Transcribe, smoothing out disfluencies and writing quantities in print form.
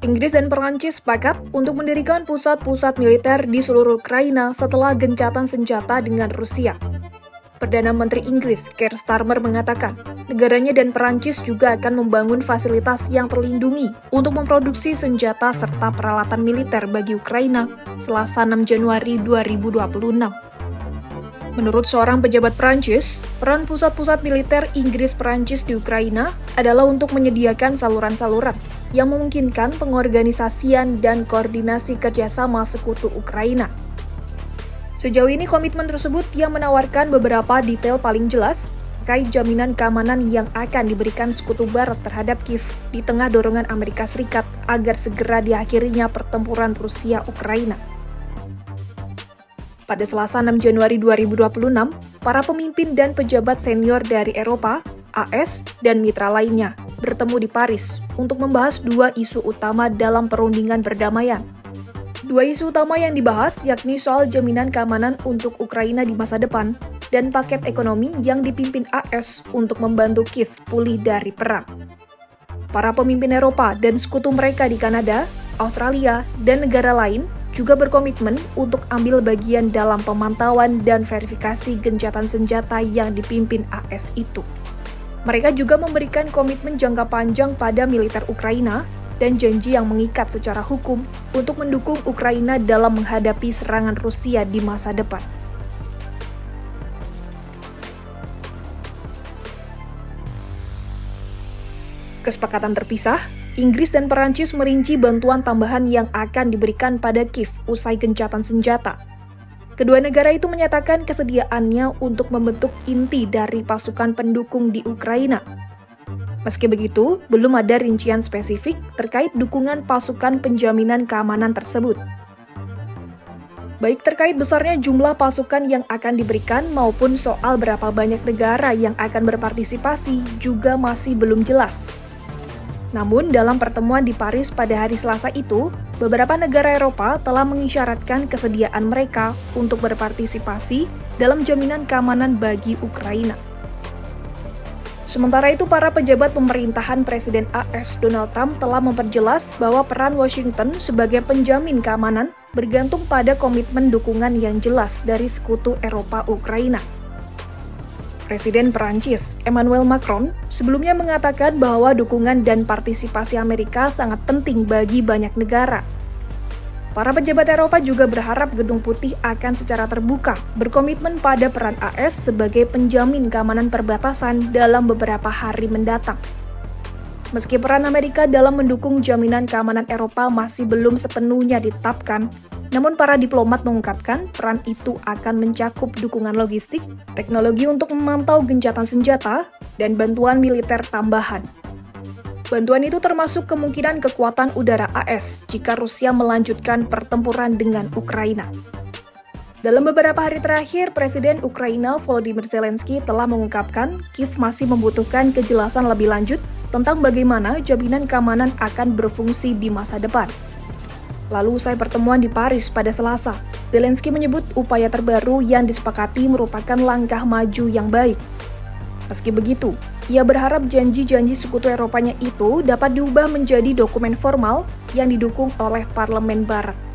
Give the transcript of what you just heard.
Inggris dan Perancis sepakat untuk mendirikan pusat-pusat militer di seluruh Ukraina setelah gencatan senjata dengan Rusia. Perdana Menteri Inggris, Keir Starmer, mengatakan negaranya dan Perancis juga akan membangun fasilitas yang terlindungi untuk memproduksi senjata serta peralatan militer bagi Ukraina Selasa 6 Januari 2026. Menurut seorang pejabat Perancis, peran pusat-pusat militer Inggris-Perancis di Ukraina adalah untuk menyediakan saluran-saluran yang memungkinkan pengorganisasian dan koordinasi kerjasama sekutu Ukraina. Sejauh ini komitmen tersebut yang menawarkan beberapa detail paling jelas terkait jaminan keamanan yang akan diberikan sekutu Barat terhadap Kiev di tengah dorongan Amerika Serikat agar segera diakhirinya pertempuran Rusia-Ukraina. Pada Selasa 6 Januari 2026, para pemimpin dan pejabat senior dari Eropa, AS, dan mitra lainnya bertemu di Paris untuk membahas dua isu utama dalam perundingan perdamaian. Dua isu utama yang dibahas yakni soal jaminan keamanan untuk Ukraina di masa depan dan paket ekonomi yang dipimpin AS untuk membantu Kiev pulih dari perang. Para pemimpin Eropa dan sekutu mereka di Kanada, Australia, dan negara lain juga berkomitmen untuk ambil bagian dalam pemantauan dan verifikasi gencatan senjata yang dipimpin AS itu. Mereka juga memberikan komitmen jangka panjang pada militer Ukraina dan janji yang mengikat secara hukum untuk mendukung Ukraina dalam menghadapi serangan Rusia di masa depan. Kesepakatan terpisah, Inggris dan Perancis merinci bantuan tambahan yang akan diberikan pada Kiev usai gencatan senjata. Kedua negara itu menyatakan kesediaannya untuk membentuk inti dari pasukan pendukung di Ukraina. Meski begitu, belum ada rincian spesifik terkait dukungan pasukan penjaminan keamanan tersebut. Baik terkait besarnya jumlah pasukan yang akan diberikan maupun soal berapa banyak negara yang akan berpartisipasi juga masih belum jelas. Namun, dalam pertemuan di Paris pada hari Selasa itu, beberapa negara Eropa telah mengisyaratkan kesediaan mereka untuk berpartisipasi dalam jaminan keamanan bagi Ukraina. Sementara itu, para pejabat pemerintahan Presiden AS Donald Trump telah memperjelas bahwa peran Washington sebagai penjamin keamanan bergantung pada komitmen dukungan yang jelas dari sekutu Eropa Ukraina. Presiden Perancis, Emmanuel Macron, sebelumnya mengatakan bahwa dukungan dan partisipasi Amerika sangat penting bagi banyak negara. Para pejabat Eropa juga berharap Gedung Putih akan secara terbuka berkomitmen pada peran AS sebagai penjamin keamanan perbatasan dalam beberapa hari mendatang. Meski peran Amerika dalam mendukung jaminan keamanan Eropa masih belum sepenuhnya ditetapkan, namun para diplomat mengungkapkan peran itu akan mencakup dukungan logistik, teknologi untuk memantau gencatan senjata, dan bantuan militer tambahan. Bantuan itu termasuk kemungkinan kekuatan udara AS jika Rusia melanjutkan pertempuran dengan Ukraina. Dalam beberapa hari terakhir, Presiden Ukraina Volodymyr Zelensky telah mengungkapkan Kiev masih membutuhkan kejelasan lebih lanjut tentang bagaimana jaminan keamanan akan berfungsi di masa depan. Lalu usai pertemuan di Paris pada Selasa, Zelensky menyebut upaya terbaru yang disepakati merupakan langkah maju yang baik. Meski begitu, ia berharap janji-janji sekutu Eropanya itu dapat diubah menjadi dokumen formal yang didukung oleh Parlemen Barat.